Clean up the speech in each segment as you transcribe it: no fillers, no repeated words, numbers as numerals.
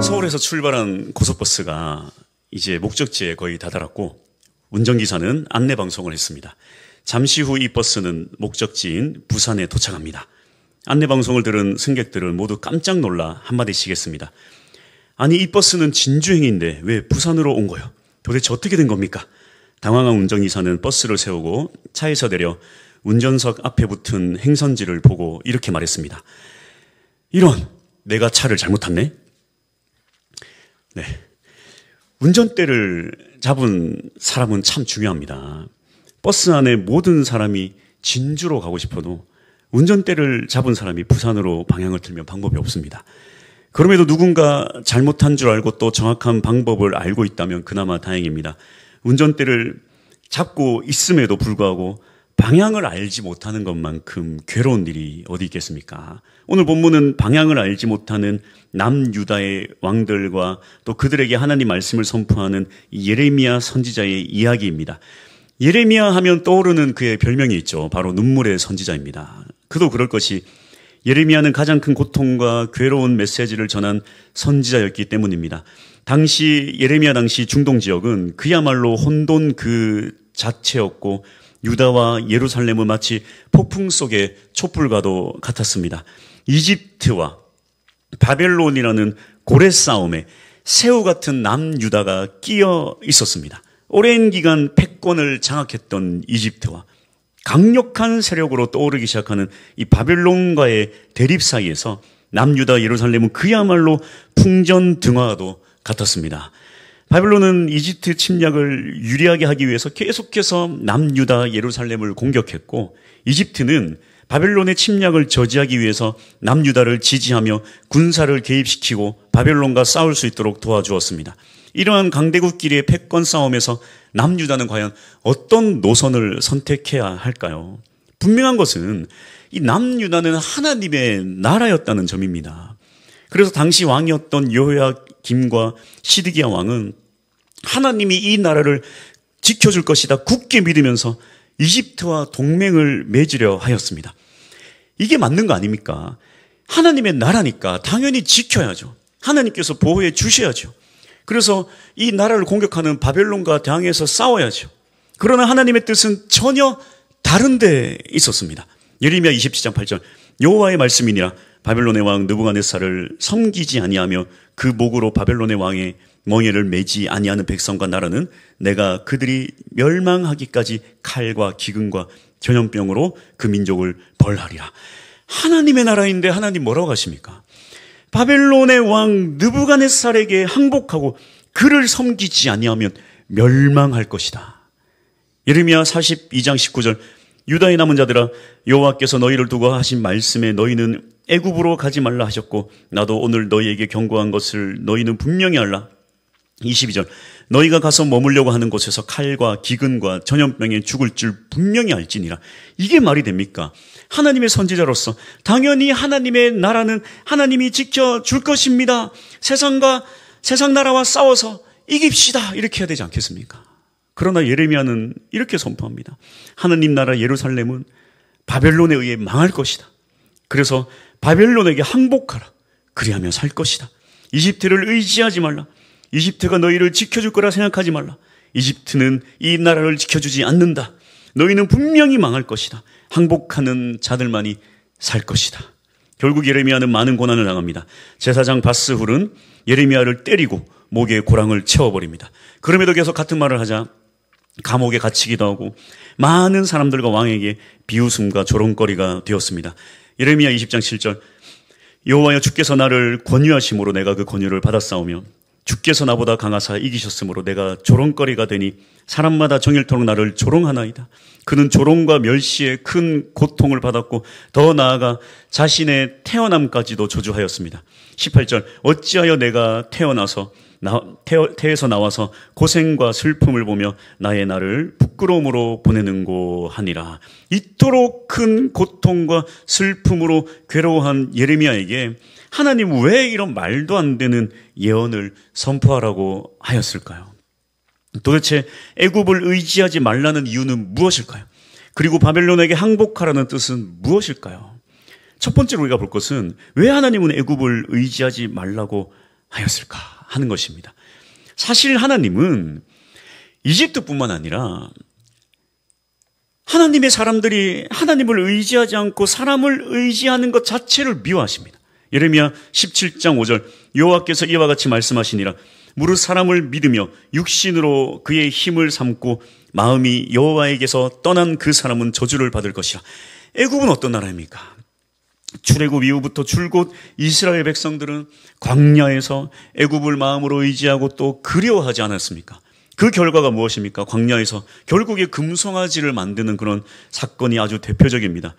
서울에서 출발한 고속버스가 이제 목적지에 거의 다다랐고 운전기사는 안내방송을 했습니다. 잠시 후 이 버스는 목적지인 부산에 도착합니다. 안내방송을 들은 승객들은 모두 깜짝 놀라 한마디씩 했습니다. 아니, 이 버스는 진주행인데 왜 부산으로 온 거요? 도대체 어떻게 된 겁니까? 당황한 운전기사는 버스를 세우고 차에서 내려 운전석 앞에 붙은 행선지를 보고 이렇게 말했습니다. 이런, 내가 차를 잘못 탔네? 네. 운전대를 잡은 사람은 참 중요합니다. 버스 안에 모든 사람이 진주로 가고 싶어도 운전대를 잡은 사람이 부산으로 방향을 틀면 방법이 없습니다. 그럼에도 누군가 잘못한 줄 알고 또 정확한 방법을 알고 있다면 그나마 다행입니다. 운전대를 잡고 있음에도 불구하고 방향을 알지 못하는 것만큼 괴로운 일이 어디 있겠습니까? 오늘 본문은 방향을 알지 못하는 남유다의 왕들과 또 그들에게 하나님 말씀을 선포하는 예레미야 선지자의 이야기입니다. 예레미야 하면 떠오르는 그의 별명이 있죠. 바로 눈물의 선지자입니다. 그도 그럴 것이 예레미야는 가장 큰 고통과 괴로운 메시지를 전한 선지자였기 때문입니다. 예레미야 당시 중동 지역은 그야말로 혼돈 그 자체였고 유다와 예루살렘은 마치 폭풍 속의 촛불과도 같았습니다. 이집트와 바벨론이라는 고래 싸움에 새우 같은 남유다가 끼어 있었습니다. 오랜 기간 패권을 장악했던 이집트와 강력한 세력으로 떠오르기 시작하는 이 바벨론과의 대립 사이에서 남유다 예루살렘은 그야말로 풍전등화도 같았습니다. 바벨론은 이집트 침략을 유리하게 하기 위해서 계속해서 남유다 예루살렘을 공격했고 이집트는 바벨론의 침략을 저지하기 위해서 남유다를 지지하며 군사를 개입시키고 바벨론과 싸울 수 있도록 도와주었습니다. 이러한 강대국끼리의 패권 싸움에서 남유다는 과연 어떤 노선을 선택해야 할까요? 분명한 것은 이 남유다는 하나님의 나라였다는 점입니다. 그래서 당시 왕이었던 여호야김과 시드기야 왕은 하나님이 이 나라를 지켜줄 것이다 굳게 믿으면서 이집트와 동맹을 맺으려 하였습니다. 이게 맞는 거 아닙니까? 하나님의 나라니까 당연히 지켜야죠. 하나님께서 보호해 주셔야죠. 그래서 이 나라를 공격하는 바벨론과 대항해서 싸워야죠. 그러나 하나님의 뜻은 전혀 다른 데 있었습니다. 예레미야 27장 8절 여호와의 말씀이니라 바벨론의 왕 느부갓네살을 섬기지 아니하며 그 목으로 바벨론의 왕의 멍에를 매지 아니하는 백성과 나라는 내가 그들이 멸망하기까지 칼과 기근과 전염병으로 그 민족을 벌하리라. 하나님의 나라인데 하나님 뭐라고 하십니까? 바벨론의 왕 느부갓네살에게 항복하고 그를 섬기지 아니하면 멸망할 것이다. 예레미야 42장 19절 유다의 남은 자들아 여호와께서 너희를 두고 하신 말씀에 너희는 애굽으로 가지 말라 하셨고 나도 오늘 너희에게 경고한 것을 너희는 분명히 알라. 22절 너희가 가서 머물려고 하는 곳에서 칼과 기근과 전염병에 죽을 줄 분명히 알지니라. 이게 말이 됩니까? 하나님의 선지자로서 당연히 하나님의 나라는 하나님이 지켜줄 것입니다. 세상 나라와 싸워서 이깁시다. 이렇게 해야 되지 않겠습니까? 그러나 예레미야는 이렇게 선포합니다. 하나님 나라 예루살렘은 바벨론에 의해 망할 것이다. 그래서 바벨론에게 항복하라. 그리하며 살 것이다. 이집트를 의지하지 말라. 이집트가 너희를 지켜줄 거라 생각하지 말라. 이집트는 이 나라를 지켜주지 않는다. 너희는 분명히 망할 것이다. 항복하는 자들만이 살 것이다. 결국 예레미야는 많은 고난을 당합니다. 제사장 바스훌은 예레미야를 때리고 목에 고랑을 채워버립니다. 그럼에도 계속 같은 말을 하자 감옥에 갇히기도 하고 많은 사람들과 왕에게 비웃음과 조롱거리가 되었습니다. 예레미야 20장 7절 여호와여 주께서 나를 권유하심으로 내가 그 권유를 받았사오며 주께서 나보다 강하사 이기셨으므로 내가 조롱거리가 되니 사람마다 정일토록 나를 조롱하나이다. 그는 조롱과 멸시에 큰 고통을 받았고 더 나아가 자신의 태어남까지도 저주하였습니다. 18절 어찌하여 내가 태에서 나와서 고생과 슬픔을 보며 나의 날을 부끄러움으로 보내는고 하니라. 이토록 큰 고통과 슬픔으로 괴로워한 예레미야에게 하나님 왜 이런 말도 안 되는 예언을 선포하라고 하였을까요? 도대체 애굽을 의지하지 말라는 이유는 무엇일까요? 그리고 바벨론에게 항복하라는 뜻은 무엇일까요? 첫 번째로 우리가 볼 것은 왜 하나님은 애굽을 의지하지 말라고 하였을까 하는 것입니다. 사실 하나님은 이집트뿐만 아니라 하나님의 사람들이 하나님을 의지하지 않고 사람을 의지하는 것 자체를 미워하십니다. 예레미야 17장 5절 여호와께서 이와 같이 말씀하시니라 무릇 사람을 믿으며 육신으로 그의 힘을 삼고 마음이 여호와에게서 떠난 그 사람은 저주를 받을 것이라. 애굽은 어떤 나라입니까? 출애굽 이후부터 줄곧 이스라엘 백성들은 광야에서 애굽을 마음으로 의지하고 또 그리워하지 않았습니까? 그 결과가 무엇입니까? 광야에서 결국에 금송아지를 만드는 그런 사건이 아주 대표적입니다.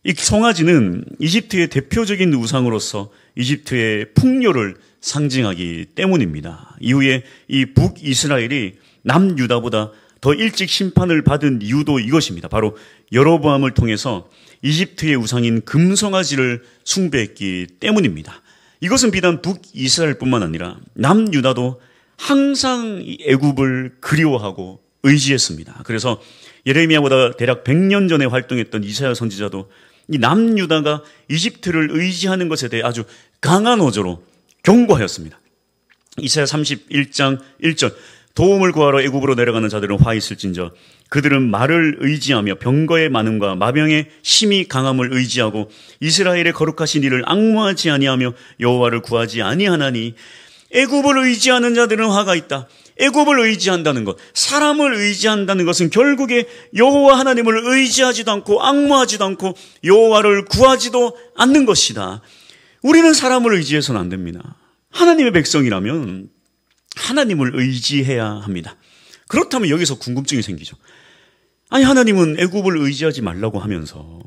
이 송아지는 이집트의 대표적인 우상으로서 이집트의 풍요를 상징하기 때문입니다. 이후에 이 북이스라엘이 남유다보다 더 일찍 심판을 받은 이유도 이것입니다. 바로 여로보암을 통해서 이집트의 우상인 금송아지를 숭배했기 때문입니다. 이것은 비단 북이스라엘뿐만 아니라 남유다도 항상 애굽을 그리워하고 의지했습니다. 그래서 예레미야보다 대략 100년 전에 활동했던 이사야 선지자도 이 남유다가 이집트를 의지하는 것에 대해 아주 강한 어조로 경고하였습니다. 이사야 31장 1절 도움을 구하러 애굽으로 내려가는 자들은 화 있을진저 그들은 말을 의지하며 병거의 많음과 마병의 힘이 강함을 의지하고 이스라엘의 거룩하신 이를 앙무하지 아니하며 여호와를 구하지 아니하나니. 애굽을 의지하는 자들은 화가 있다. 애굽을 의지한다는 것, 사람을 의지한다는 것은 결국에 여호와 하나님을 의지하지도 않고 앙무하지도 않고 여호와를 구하지도 않는 것이다. 우리는 사람을 의지해서는 안 됩니다. 하나님의 백성이라면 하나님을 의지해야 합니다. 그렇다면 여기서 궁금증이 생기죠. 아니 하나님은 애굽을 의지하지 말라고 하면서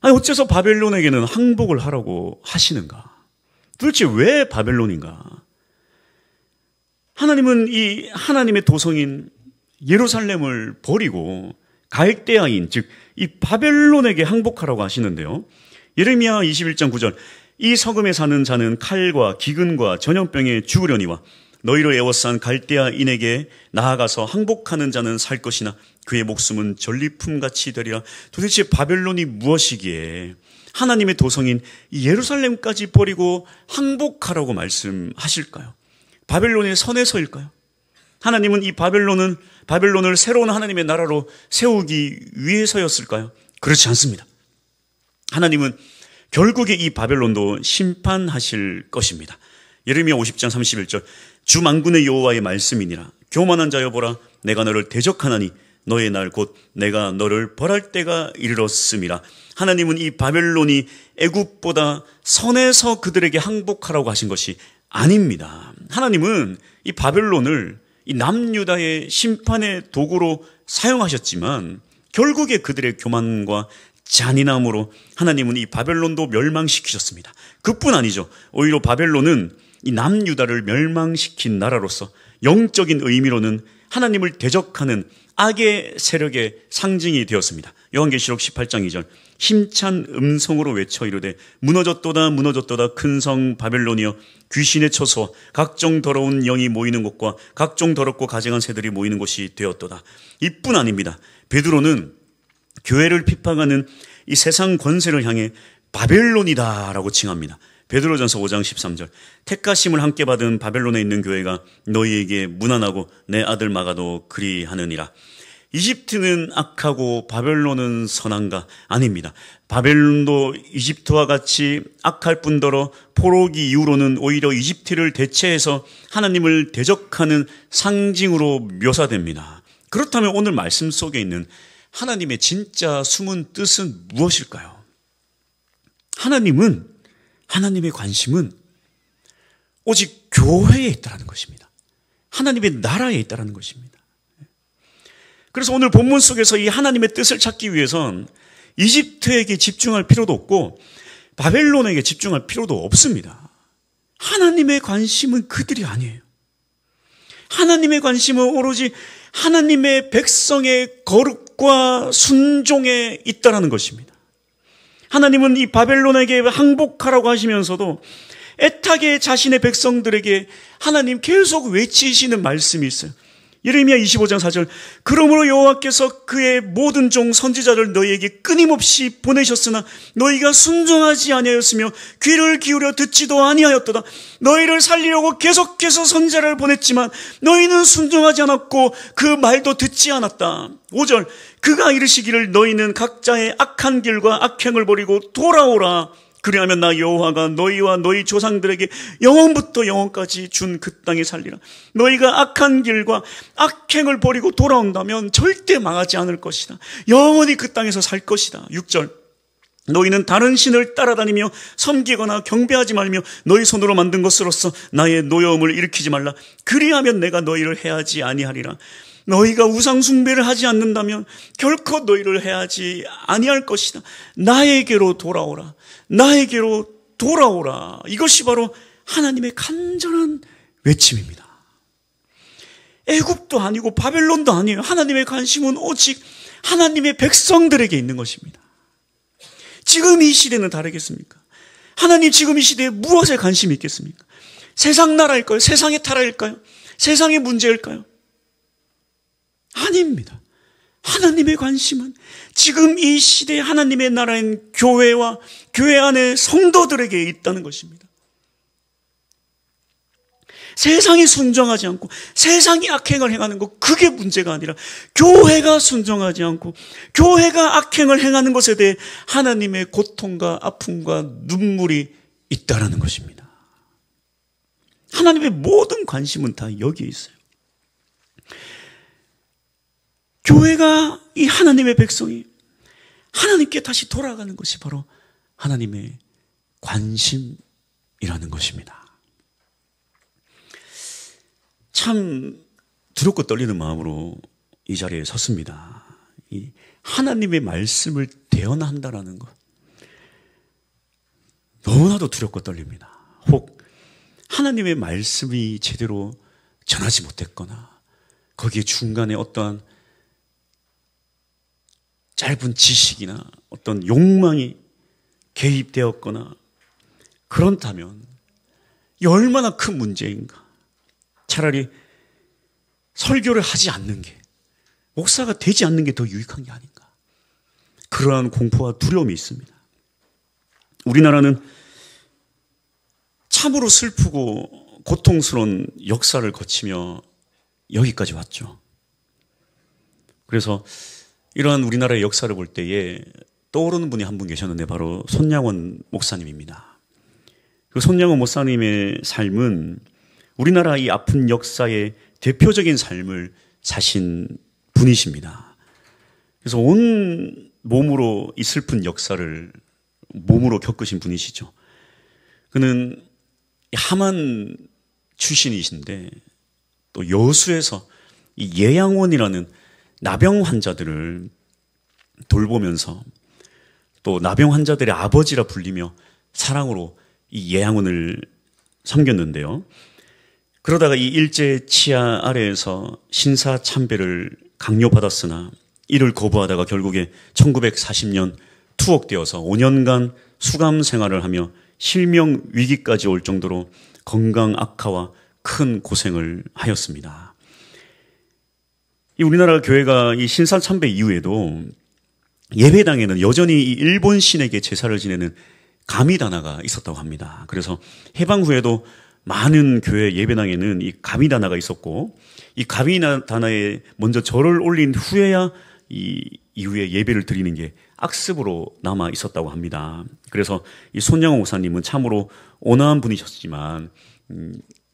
아니 어째서 바벨론에게는 항복을 하라고 하시는가? 도대체 왜 바벨론인가? 하나님은 이 하나님의 도성인 예루살렘을 버리고 갈대아인 즉 이 바벨론에게 항복하라고 하시는데요. 예레미야 21장 9절 이 성읍에 사는 자는 칼과 기근과 전염병에 죽으려니와 너희로 애워싼 갈대아인에게 나아가서 항복하는 자는 살 것이나 그의 목숨은 전리품같이 되리라. 도대체 바벨론이 무엇이기에 하나님의 도성인 예루살렘까지 버리고 항복하라고 말씀하실까요? 바벨론의 선에서일까요? 하나님은 이 바벨론을 새로운 하나님의 나라로 세우기 위해서였을까요? 그렇지 않습니다. 하나님은 결국에 이 바벨론도 심판하실 것입니다. 예레미야 50장 31절 주 만군의 여호와의 말씀이니라. 교만한 자여 보라 내가 너를 대적하나니 너의 날 곧 내가 너를 벌할 때가 이르렀음이라. 하나님은 이 바벨론이 애굽보다 선에서 그들에게 항복하라고 하신 것이 아닙니다. 하나님은 이 바벨론을 이 남유다의 심판의 도구로 사용하셨지만 결국에 그들의 교만과 잔인함으로 하나님은 이 바벨론도 멸망시키셨습니다. 그뿐 아니죠. 오히려 바벨론은 이 남유다를 멸망시킨 나라로서 영적인 의미로는 하나님을 대적하는 악의 세력의 상징이 되었습니다. 요한계시록 18장 2절 힘찬 음성으로 외쳐 이르되 무너졌도다 무너졌도다 큰 성 바벨론이여 귀신의 처소와 각종 더러운 영이 모이는 곳과 각종 더럽고 가증한 새들이 모이는 곳이 되었도다. 이뿐 아닙니다. 베드로는 교회를 핍박하는 이 세상 권세를 향해 바벨론이다라고 칭합니다. 베드로전서 5장 13절 택하심을 함께 받은 바벨론에 있는 교회가 너희에게 무난하고 내 아들 마가도 그리하느니라. 이집트는 악하고 바벨론은 선한가? 아닙니다. 바벨론도 이집트와 같이 악할 뿐더러 포로기 이후로는 오히려 이집트를 대체해서 하나님을 대적하는 상징으로 묘사됩니다. 그렇다면 오늘 말씀 속에 있는 하나님의 진짜 숨은 뜻은 무엇일까요? 하나님의 관심은 오직 교회에 있다는 것입니다. 하나님의 나라에 있다는 것입니다. 그래서 오늘 본문 속에서 이 하나님의 뜻을 찾기 위해선 이집트에게 집중할 필요도 없고 바벨론에게 집중할 필요도 없습니다. 하나님의 관심은 그들이 아니에요. 하나님의 관심은 오로지 하나님의 백성의 거룩과 순종에 있다는 것입니다. 하나님은 이 바벨론에게 항복하라고 하시면서도 애타게 자신의 백성들에게 하나님 계속 외치시는 말씀이 있어요. 예레미야 25장 4절 그러므로 여호와께서 그의 모든 종 선지자를 너희에게 끊임없이 보내셨으나 너희가 순종하지 아니하였으며 귀를 기울여 듣지도 아니하였도다. 너희를 살리려고 계속해서 선지자를 보냈지만 너희는 순종하지 않았고 그 말도 듣지 않았다. 5절 그가 이르시기를 너희는 각자의 악한 길과 악행을 버리고 돌아오라. 그리하면 나 여호와가 너희와 너희 조상들에게 영원부터 영원까지 준 그 땅에 살리라. 너희가 악한 길과 악행을 버리고 돌아온다면 절대 망하지 않을 것이다. 영원히 그 땅에서 살 것이다. 6절 너희는 다른 신을 따라다니며 섬기거나 경배하지 말며 너희 손으로 만든 것으로서 나의 노여움을 일으키지 말라. 그리하면 내가 너희를 해하지 아니하리라. 너희가 우상 숭배를 하지 않는다면 결코 너희를 해하지 아니할 것이다. 나에게로 돌아오라. 나에게로 돌아오라. 이것이 바로 하나님의 간절한 외침입니다. 애굽도 아니고 바벨론도 아니에요. 하나님의 관심은 오직 하나님의 백성들에게 있는 것입니다. 지금 이 시대는 다르겠습니까? 하나님 지금 이 시대에 무엇에 관심이 있겠습니까? 세상 나라일까요? 세상의 타락일까요? 세상의 문제일까요? 아닙니다. 하나님의 관심은 지금 이 시대에 하나님의 나라인 교회와 교회 안에 성도들에게 있다는 것입니다. 세상이 순종하지 않고 세상이 악행을 행하는 것, 그게 문제가 아니라 교회가 순종하지 않고 교회가 악행을 행하는 것에 대해 하나님의 고통과 아픔과 눈물이 있다는 것입니다. 하나님의 모든 관심은 다 여기에 있어요. 교회가 이 하나님의 백성이 하나님께 다시 돌아가는 것이 바로 하나님의 관심이라는 것입니다. 참 두렵고 떨리는 마음으로 이 자리에 섰습니다. 이 하나님의 말씀을 대언한다라는 것, 너무나도 두렵고 떨립니다. 혹 하나님의 말씀이 제대로 전하지 못했거나 거기에 중간에 어떠한 짧은 지식이나 어떤 욕망이 개입되었거나 그렇다면 이 얼마나 큰 문제인가. 차라리 설교를 하지 않는 게, 목사가 되지 않는 게 더 유익한 게 아닌가. 그러한 공포와 두려움이 있습니다. 우리나라는 참으로 슬프고 고통스러운 역사를 거치며 여기까지 왔죠. 그래서 이러한 우리나라의 역사를 볼 때에 떠오르는 분이 한 분 계셨는데 바로 손양원 목사님입니다. 그 손양원 목사님의 삶은 우리나라 이 아픈 역사의 대표적인 삶을 사신 분이십니다. 그래서 온 몸으로 이 슬픈 역사를 몸으로 겪으신 분이시죠. 그는 하만 출신이신데 또 여수에서 이 예양원이라는 나병 환자들을 돌보면서 또 나병 환자들의 아버지라 불리며 사랑으로 이 예양원을 섬겼는데요. 그러다가 이 일제 치하 아래에서 신사참배를 강요받았으나 이를 거부하다가 결국에 1940년 투옥되어서 5년간 수감 생활을 하며 실명 위기까지 올 정도로 건강 악화와 큰 고생을 하였습니다. 이 우리나라 교회가 이 신사참배 이후에도 예배당에는 여전히 이 일본 신에게 제사를 지내는 가미다나가 있었다고 합니다. 그래서 해방 후에도 많은 교회 예배당에는 이 가미다나가 있었고, 이 가미다나에 먼저 절을 올린 후에야 이 이후에 예배를 드리는 게 악습으로 남아 있었다고 합니다. 그래서 이 손양호 목사님은 참으로 온화한 분이셨지만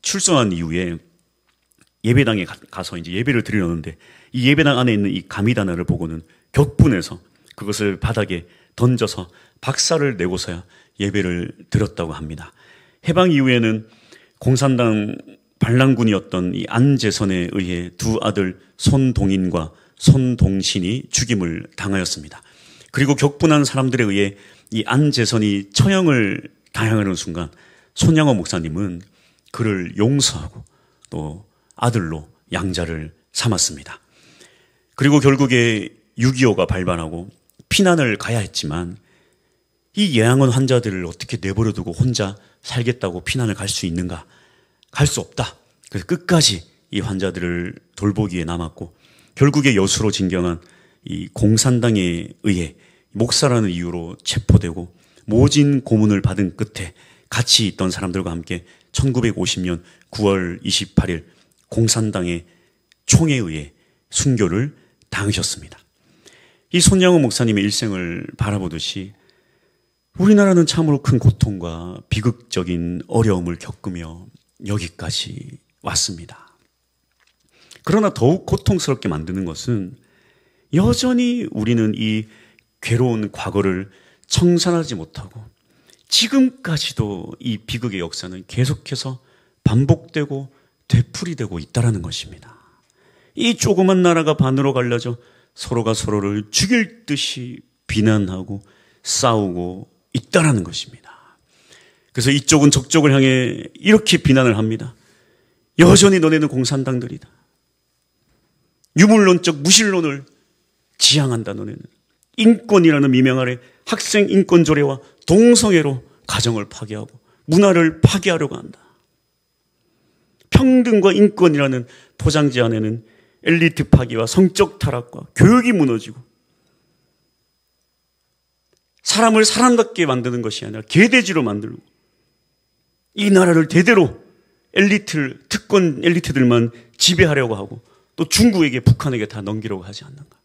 출소한 이후에 예배당에 가서 이제 예배를 드리려는데 이 예배당 안에 있는 이 가미다나를 보고는 격분해서 그것을 바닥에 던져서 박살을 내고서야 예배를 드렸다고 합니다. 해방 이후에는 공산당 반란군이었던 이 안재선에 의해 두 아들 손동인과 손동신이 죽임을 당하였습니다. 그리고 격분한 사람들에 의해 이 안재선이 처형을 당하는 순간 손양호 목사님은 그를 용서하고 또 아들로 양자를 삼았습니다. 그리고 결국에 6.25가 발발하고 피난을 가야 했지만 이 예양원 환자들을 어떻게 내버려두고 혼자 살겠다고 피난을 갈 수 있는가? 갈 수 없다. 그래서 끝까지 이 환자들을 돌보기에 남았고 결국에 여수로 진경한 이 공산당에 의해 목사라는 이유로 체포되고 모진 고문을 받은 끝에 같이 있던 사람들과 함께 1950년 9월 28일 공산당의 총에 의해 순교를 당하셨습니다. 이 손양호 목사님의 일생을 바라보듯이 우리나라는 참으로 큰 고통과 비극적인 어려움을 겪으며 여기까지 왔습니다. 그러나 더욱 고통스럽게 만드는 것은 여전히 우리는 이 괴로운 과거를 청산하지 못하고 지금까지도 이 비극의 역사는 계속해서 반복되고 되풀이되고 있다는 것입니다. 이 조그만 나라가 반으로 갈라져 서로가 서로를 죽일 듯이 비난하고 싸우고 있다는 것입니다. 그래서 이쪽은 저쪽을 향해 이렇게 비난을 합니다. 여전히 너네는 공산당들이다. 유물론적 무신론을 지향한다 너네는. 인권이라는 미명 아래 학생 인권 조례와 동성애로 가정을 파괴하고 문화를 파괴하려고 한다. 평등과 인권이라는 포장지 안에는 엘리트 파괴와 성적 타락과 교육이 무너지고 사람을 사람답게 만드는 것이 아니라 개돼지로 만들고 이 나라를 대대로 특권 엘리트들만 지배하려고 하고 또 중국에게 북한에게 다 넘기려고 하지 않는가.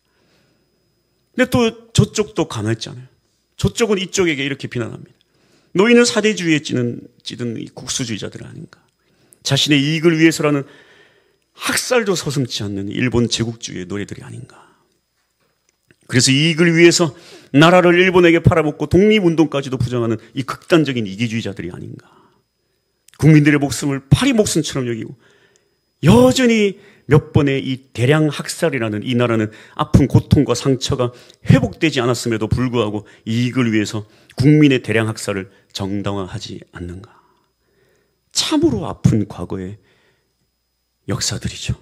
근데 또 저쪽도 가만히 있잖아요. 저쪽은 이쪽에게 이렇게 비난합니다. 너희는 사대주의에 찌든 이 국수주의자들 아닌가. 자신의 이익을 위해서라는 학살도 서슴지 않는 일본 제국주의의 노래들이 아닌가. 그래서 이익을 위해서 나라를 일본에게 팔아먹고 독립운동까지도 부정하는 이 극단적인 이기주의자들이 아닌가. 국민들의 목숨을 파리 목숨처럼 여기고 여전히 몇 번의 이 대량 학살이라는 이 나라는 아픈 고통과 상처가 회복되지 않았음에도 불구하고 이익을 위해서 국민의 대량 학살을 정당화하지 않는가. 참으로 아픈 과거의 역사들이죠.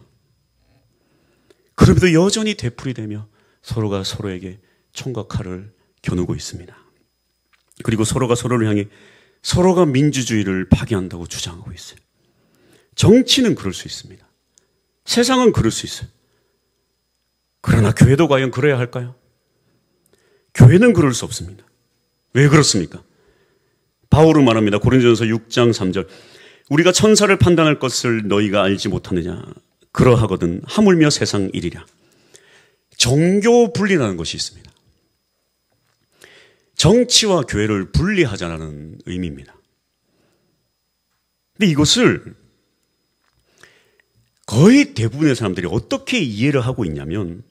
그럼에도 여전히 되풀이되며 서로가 서로에게 총과 칼을 겨누고 있습니다. 그리고 서로가 서로를 향해 서로가 민주주의를 파괴한다고 주장하고 있어요. 정치는 그럴 수 있습니다. 세상은 그럴 수 있어요. 그러나 교회도 과연 그래야 할까요? 교회는 그럴 수 없습니다. 왜 그렇습니까? 바울은 말합니다. 고린도전서 6장 3절. 우리가 천사를 판단할 것을 너희가 알지 못하느냐. 그러하거든 하물며 세상 일이랴. 정교 분리라는 것이 있습니다. 정치와 교회를 분리하자는 의미입니다. 근데 이것을 거의 대부분의 사람들이 어떻게 이해를 하고 있냐면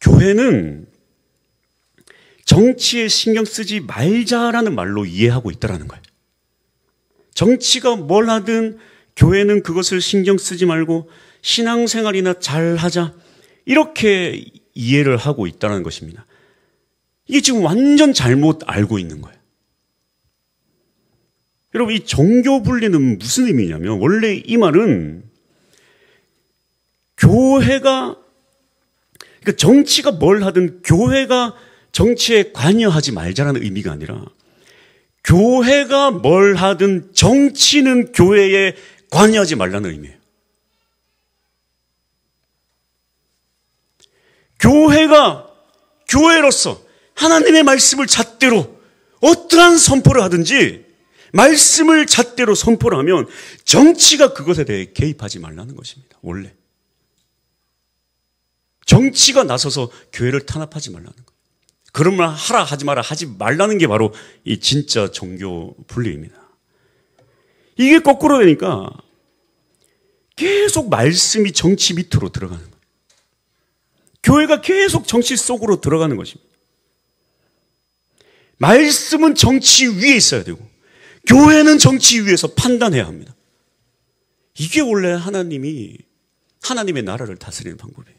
교회는 정치에 신경 쓰지 말자라는 말로 이해하고 있다는 거예요. 정치가 뭘 하든 교회는 그것을 신경 쓰지 말고 신앙생활이나 잘하자 이렇게 이해를 하고 있다는 것입니다. 이게 지금 완전 잘못 알고 있는 거예요. 여러분, 이 정교 분리는 무슨 의미냐면 원래 이 말은 교회가 그러니까 정치가 뭘 하든 교회가 정치에 관여하지 말자라는 의미가 아니라 교회가 뭘 하든 정치는 교회에 관여하지 말라는 의미예요. 교회가 교회로서 하나님의 말씀을 잣대로 어떠한 선포를 하든지 말씀을 잣대로 선포를 하면 정치가 그것에 대해 개입하지 말라는 것입니다. 원래. 정치가 나서서 교회를 탄압하지 말라는 거예요. 그런 말 하라 하지 마라 하지 말라는 게 바로 이 진짜 종교 분리입니다. 이게 거꾸로 되니까 계속 말씀이 정치 밑으로 들어가는 거예요. 교회가 계속 정치 속으로 들어가는 것입니다. 말씀은 정치 위에 있어야 되고 교회는 정치 위에서 판단해야 합니다. 이게 원래 하나님의 나라를 다스리는 방법이에요.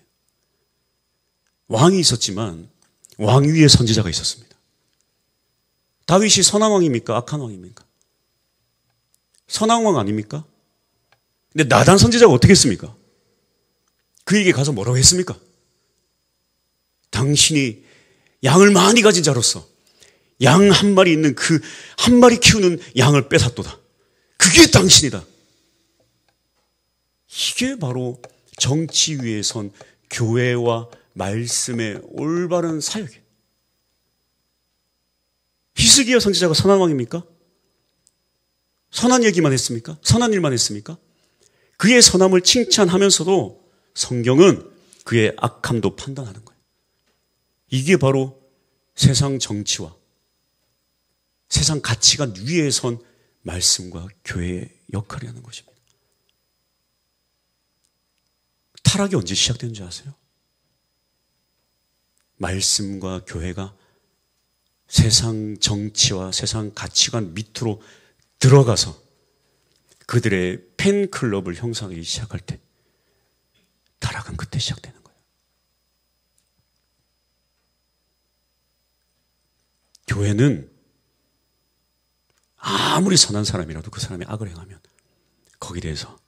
왕이 있었지만 왕 위에 선지자가 있었습니다. 다윗이 선한 왕입니까? 악한 왕입니까? 선한 왕 아닙니까? 근데 나단 선지자가 어떻게 했습니까? 그에게 가서 뭐라고 했습니까? 당신이 양을 많이 가진 자로서 양 한 마리 있는 그 한 마리 키우는 양을 뺏었도다. 그게 당신이다. 이게 바로 정치 위에 선 교회와 말씀의 올바른 사역이에요. 히스기야 선지자가 선한 왕입니까? 선한 얘기만 했습니까? 선한 일만 했습니까? 그의 선함을 칭찬하면서도 성경은 그의 악함도 판단하는 거예요. 이게 바로 세상 정치와 세상 가치관 위에 선 말씀과 교회의 역할이라는 것입니다. 타락이 언제 시작된 줄 아세요? 말씀과 교회가 세상 정치와 세상 가치관 밑으로 들어가서 그들의 팬클럽을 형성하기 시작할 때 타락은 그때 시작되는 거예요. 교회는 아무리 선한 사람이라도 그 사람이 악을 행하면 거기에 대해서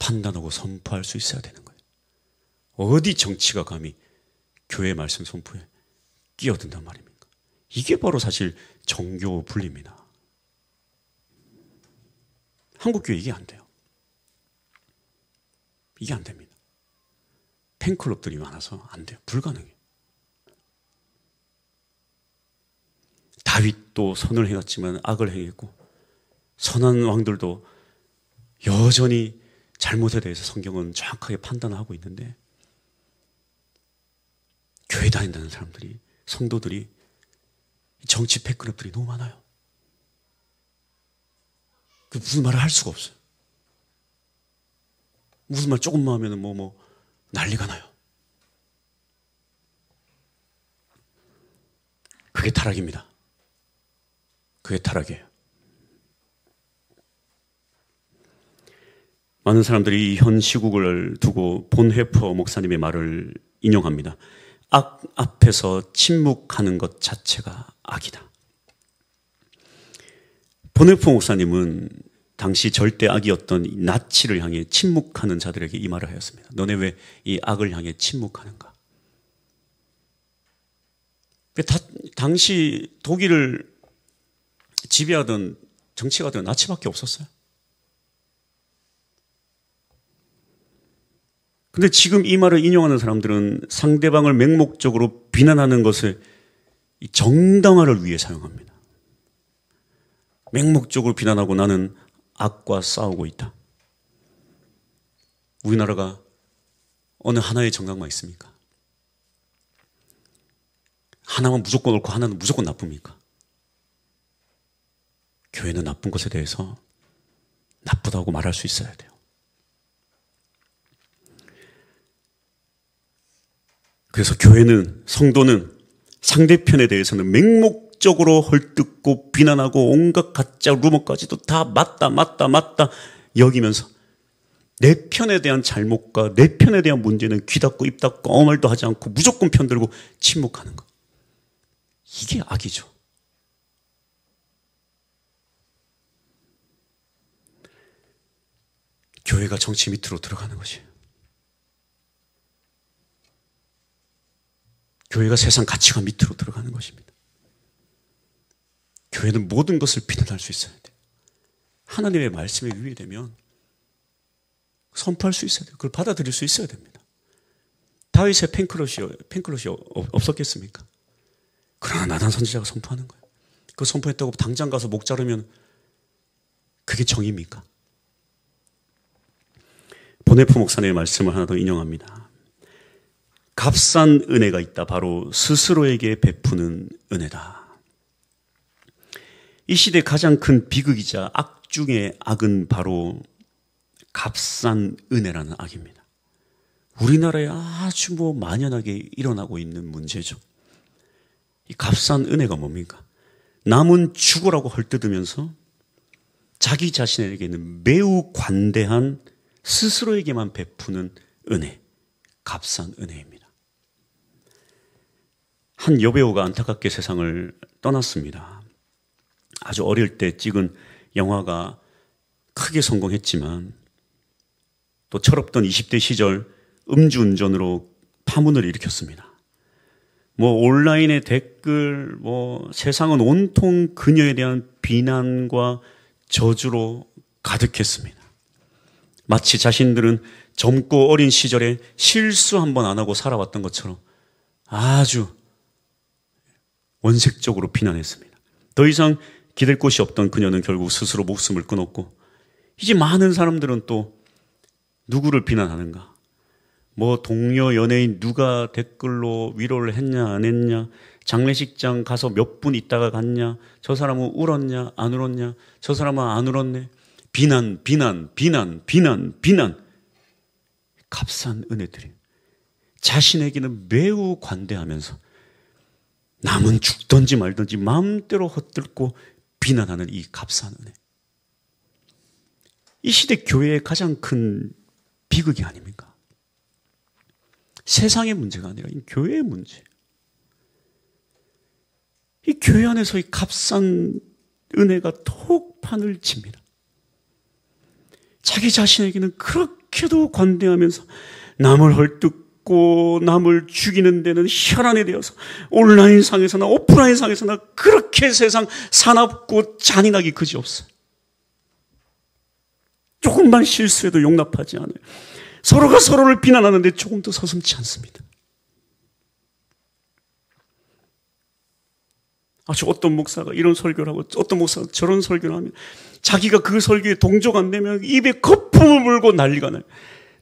판단하고 선포할 수 있어야 되는 거예요. 어디 정치가 감히 교회 말씀 선포에 끼어든단 말입니까? 이게 바로 사실 정교 분리입니다. 한국교회 이게 안 돼요. 이게 안 됩니다. 팬클럽들이 많아서 안 돼요. 불가능해요. 다윗도 선을 행했지만 악을 행했고 선한 왕들도 여전히 잘못에 대해서 성경은 정확하게 판단하고 있는데 교회 다닌다는 사람들이 성도들이 정치 팬클럽들이 너무 많아요. 그 무슨 말을 할 수가 없어요. 무슨 말 조금만 하면 난리가 나요. 그게 타락입니다. 그게 타락이에요. 많은 사람들이 현 시국을 두고 본헤퍼 목사님의 말을 인용합니다. 악 앞에서 침묵하는 것 자체가 악이다. 본헤퍼 목사님은 당시 절대 악이었던 나치를 향해 침묵하는 자들에게 이 말을 하였습니다. 너네 왜 이 악을 향해 침묵하는가? 당시 독일을 지배하던 정치가들은 나치밖에 없었어요. 근데 지금 이 말을 인용하는 사람들은 상대방을 맹목적으로 비난하는 것을 정당화를 위해 사용합니다. 맹목적으로 비난하고 나는 악과 싸우고 있다. 우리나라가 어느 하나의 정당만 있습니까? 하나만 무조건 옳고 하나는 무조건 나쁩니까? 교회는 나쁜 것에 대해서 나쁘다고 말할 수 있어야 돼요. 그래서 교회는, 성도는 상대편에 대해서는 맹목적으로 헐뜯고 비난하고 온갖 가짜 루머까지도 다 맞다 여기면서 내 편에 대한 잘못과 내 편에 대한 문제는 귀 닫고 입 닫고 아무 말도 하지 않고 무조건 편들고 침묵하는 것. 이게 악이죠. 교회가 정치 밑으로 들어가는 것이에요. 교회가 세상 가치관 밑으로 들어가는 것입니다. 교회는 모든 것을 비난할 수 있어야 돼요. 하나님의 말씀에 위배되면 선포할 수 있어야 돼요. 그걸 받아들일 수 있어야 됩니다. 다윗의 팬클럽이 없었겠습니까? 그러나 나단 선지자가 선포하는 거예요. 그 선포했다고 당장 가서 목 자르면 그게 정의입니까? 본헤퍼 목사님의 말씀을 하나 더 인용합니다. 값싼 은혜가 있다. 바로 스스로에게 베푸는 은혜다. 이 시대 가장 큰 비극이자 악 중의 악은 바로 값싼 은혜라는 악입니다. 우리나라에 아주 만연하게 일어나고 있는 문제죠. 이 값싼 은혜가 뭡니까? 남은 죽으라고 헐뜯으면서 자기 자신에게는 매우 관대한 스스로에게만 베푸는 은혜, 값싼 은혜입니다. 한 여배우가 안타깝게 세상을 떠났습니다. 아주 어릴 때 찍은 영화가 크게 성공했지만 또 철없던 20대 시절 음주운전으로 파문을 일으켰습니다. 온라인의 댓글, 세상은 온통 그녀에 대한 비난과 저주로 가득했습니다. 마치 자신들은 젊고 어린 시절에 실수 한 번 안 하고 살아왔던 것처럼 아주 원색적으로 비난했습니다. 더 이상 기댈 곳이 없던 그녀는 결국 스스로 목숨을 끊었고, 이제 많은 사람들은 또 누구를 비난하는가? 뭐 동료 연예인 누가 댓글로 위로를 했냐 안 했냐, 장례식장 가서 몇 분 있다가 갔냐, 저 사람은 울었냐 안 울었냐, 저 사람은 안 울었네. 비난, 비난, 비난, 비난, 비난. 값싼 은혜들이 자신에게는 매우 관대하면서 남은 죽든지 말든지 마음대로 헛들고 비난하는 이 값싼 은혜. 이 시대 교회의 가장 큰 비극이 아닙니까? 세상의 문제가 아니라 이 교회의 문제. 이 교회 안에서 이 값싼 은혜가 더욱 판을 칩니다. 자기 자신에게는 그렇게도 관대하면서 남을 헐뜯고 남을 죽이는 데는 혈안이 되어서 온라인상에서나 오프라인상에서나 그렇게 세상 사납고 잔인하기 그지없어요. 조금만 실수해도 용납하지 않아요. 서로가 서로를 비난하는데 조금도 서슴지 않습니다. 아주 어떤 목사가 이런 설교를 하고 어떤 목사가 저런 설교를 하면 자기가 그 설교에 동조가 안 되면 입에 거품을 물고 난리가 나요.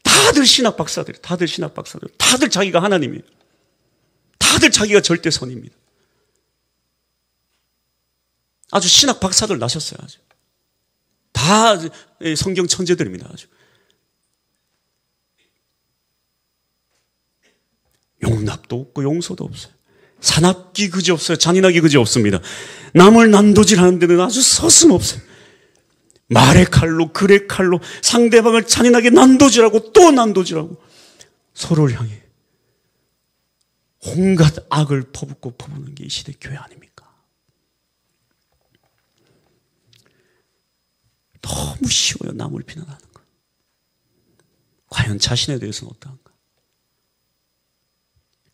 다들 신학 박사들이에요. 다들 신학 박사들. 다들 자기가 하나님이에요. 다들 자기가 절대선입니다. 아주 신학 박사들 나셨어요. 아주. 다 성경 천재들입니다. 아주. 용납도 없고 용서도 없어요. 사납기 그지없어요. 잔인하기 그지없습니다. 남을 난도질하는 데는 아주 서슴없어요. 말의 칼로 글의 칼로 상대방을 잔인하게 난도질하고 또 난도질하고 서로를 향해 온갖 악을 퍼붓고 퍼붓는 게 이 시대 교회 아닙니까? 너무 쉬워요. 남을 비난하는 거. 과연 자신에 대해서는 어떠한가?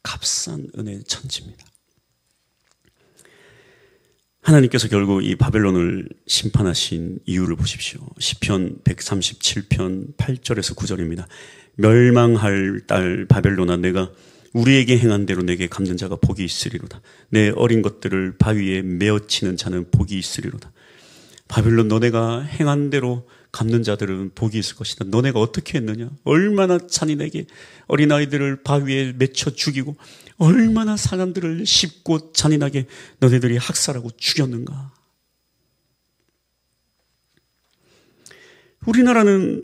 값싼 은혜의 천지입니다. 하나님께서 결국 이 바벨론을 심판하신 이유를 보십시오. 시편 137편 8절에서 9절입니다. 멸망할 딸 바벨론아, 내가 우리에게 행한 대로 내게 갚는 자가 복이 있으리로다. 내 어린 것들을 바위에 메어치는 자는 복이 있으리로다. 바벨론, 너네가 행한 대로 갚는 자들은 복이 있을 것이다. 너네가 어떻게 했느냐? 얼마나 잔인하게 어린아이들을 바위에 맺혀 죽이고 얼마나 사람들을 씹고 잔인하게 너네들이 학살하고 죽였는가? 우리나라는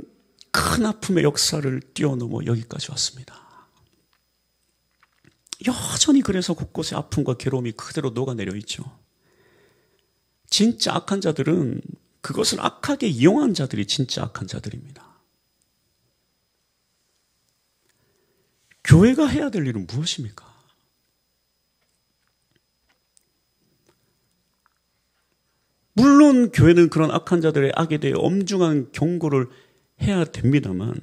큰 아픔의 역사를 뛰어넘어 여기까지 왔습니다. 여전히 그래서 곳곳에 아픔과 괴로움이 그대로 녹아내려 있죠. 진짜 악한 자들은 그것을 악하게 이용한 자들이 진짜 악한 자들입니다. 교회가 해야 될 일은 무엇입니까? 물론 교회는 그런 악한 자들의 악에 대해 엄중한 경고를 해야 됩니다만,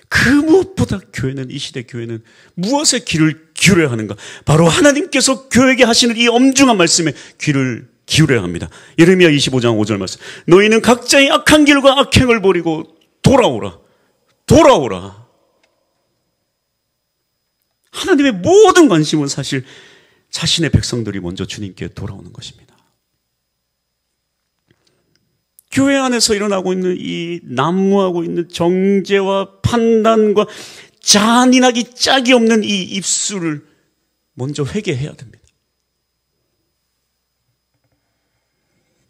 그 무엇보다 교회는, 이 시대 교회는 무엇에 귀를 기울여야 하는가? 바로 하나님께서 교회에게 하시는 이 엄중한 말씀에 귀를 기울여야 합니다. 예레미야 25장 5절 말씀. 너희는 각자의 악한 길과 악행을 버리고 돌아오라. 돌아오라. 하나님의 모든 관심은 사실 자신의 백성들이 먼저 주님께 돌아오는 것입니다. 교회 안에서 일어나고 있는 이 난무하고 있는 정죄와 판단과 잔인하기 짝이 없는 이 입술을 먼저 회개해야 됩니다.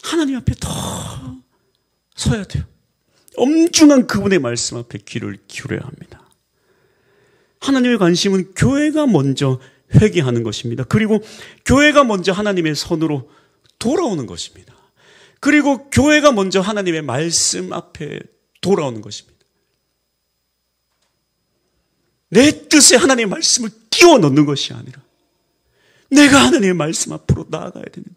하나님 앞에 더 서야 돼요. 엄중한 그분의 말씀 앞에 귀를 기울여야 합니다. 하나님의 관심은 교회가 먼저 회개하는 것입니다. 그리고 교회가 먼저 하나님의 선으로 돌아오는 것입니다. 그리고 교회가 먼저 하나님의 말씀 앞에 돌아오는 것입니다. 내 뜻에 하나님의 말씀을 끼워 넣는 것이 아니라 내가 하나님의 말씀 앞으로 나아가야 되는 거예요.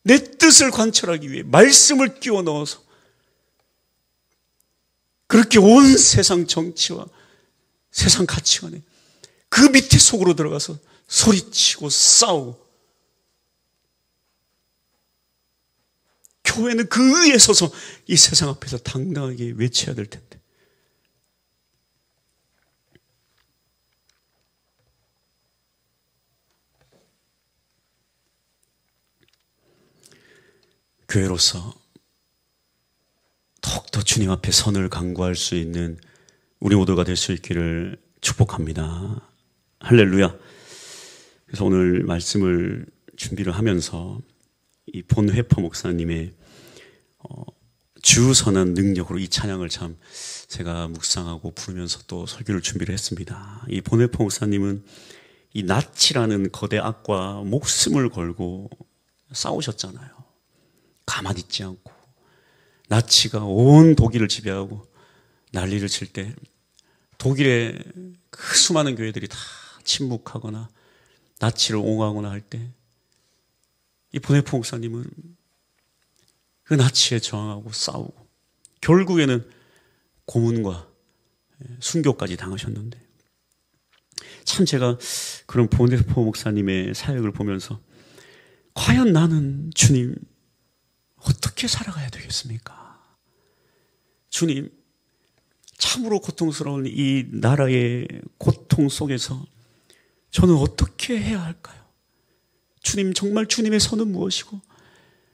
내 뜻을 관철하기 위해 말씀을 끼워 넣어서 그렇게 온 세상 정치와 세상 가치관에 그 밑에 속으로 들어가서 소리치고 싸우고 교회는 그 위에 서서 이 세상 앞에서 당당하게 외쳐야 될 텐데. 교회로서 더욱더 주님 앞에 선을 강구할 수 있는 우리 모두가 될 수 있기를 축복합니다. 할렐루야. 그래서 오늘 말씀을 준비를 하면서 이 본회퍼 목사님의 주선한 능력으로 이 찬양을 참 제가 묵상하고 부르면서 또 설교를 준비를 했습니다. 이 본회퍼 목사님은 이 낫치라는 거대 악과 목숨을 걸고 싸우셨잖아요. 가만히 있지 않고 나치가 온 독일을 지배하고 난리를 칠 때 독일의 그 수많은 교회들이 다 침묵하거나 나치를 옹호하거나 할 때 이 본회퍼 목사님은 그 나치에 저항하고 싸우고 결국에는 고문과 순교까지 당하셨는데 참 제가 그런 본회퍼 목사님의 사역을 보면서 과연 나는 주님 어떻게 살아가야 되겠습니까? 주님, 참으로 고통스러운 이 나라의 고통 속에서 저는 어떻게 해야 할까요? 주님, 정말 주님의 선은 무엇이고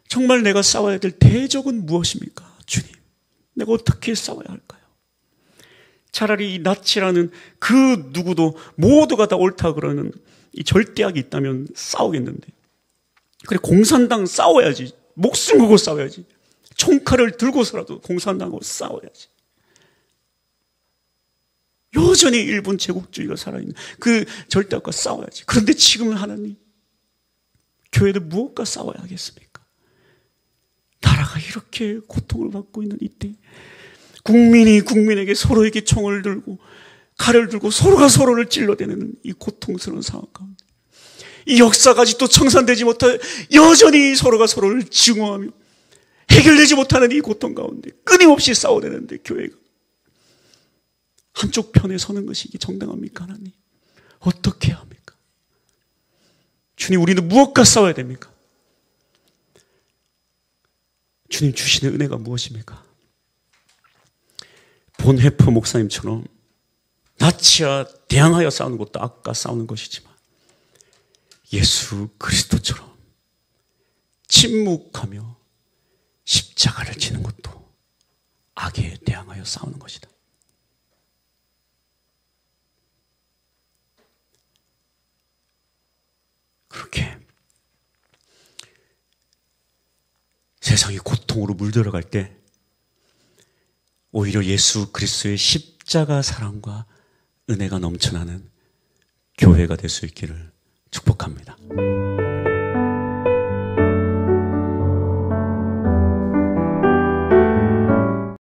정말 내가 싸워야 될 대적은 무엇입니까? 주님, 내가 어떻게 싸워야 할까요? 차라리 이 낫치라는 그 누구도 모두가 다 옳다 그러는 이 절대악이 있다면 싸우겠는데 그래 공산당 싸워야지. 목숨 걸고 싸워야지. 총칼을 들고서라도 공산당하고 싸워야지. 여전히 일본 제국주의가 살아있는 그 절대악과 싸워야지. 그런데 지금은 하나님, 교회도 무엇과 싸워야 하겠습니까? 나라가 이렇게 고통을 받고 있는 이때 국민이 국민에게 서로에게 총을 들고 칼을 들고 서로가 서로를 찔러대는 이 고통스러운 상황 가운데 이 역사가 아직도 청산되지 못해 여전히 서로가 서로를 증오하며 해결되지 못하는 이 고통 가운데 끊임없이 싸워대는데 교회가 한쪽 편에 서는 것이 이게 정당합니까? 하나님 어떻게 해야 합니까? 주님, 우리는 무엇과 싸워야 됩니까? 주님 주시는 은혜가 무엇입니까? 본회퍼 목사님처럼 나치와 대항하여 싸우는 것도 악과 싸우는 것이지만 예수 그리스도처럼 침묵하며 십자가를 지는 것도 악에 대항하여 싸우는 것이다. 그렇게 세상이 고통으로 물들어갈 때 오히려 예수 그리스도의 십자가 사랑과 은혜가 넘쳐나는 교회가 될 수 있기를 축복합니다.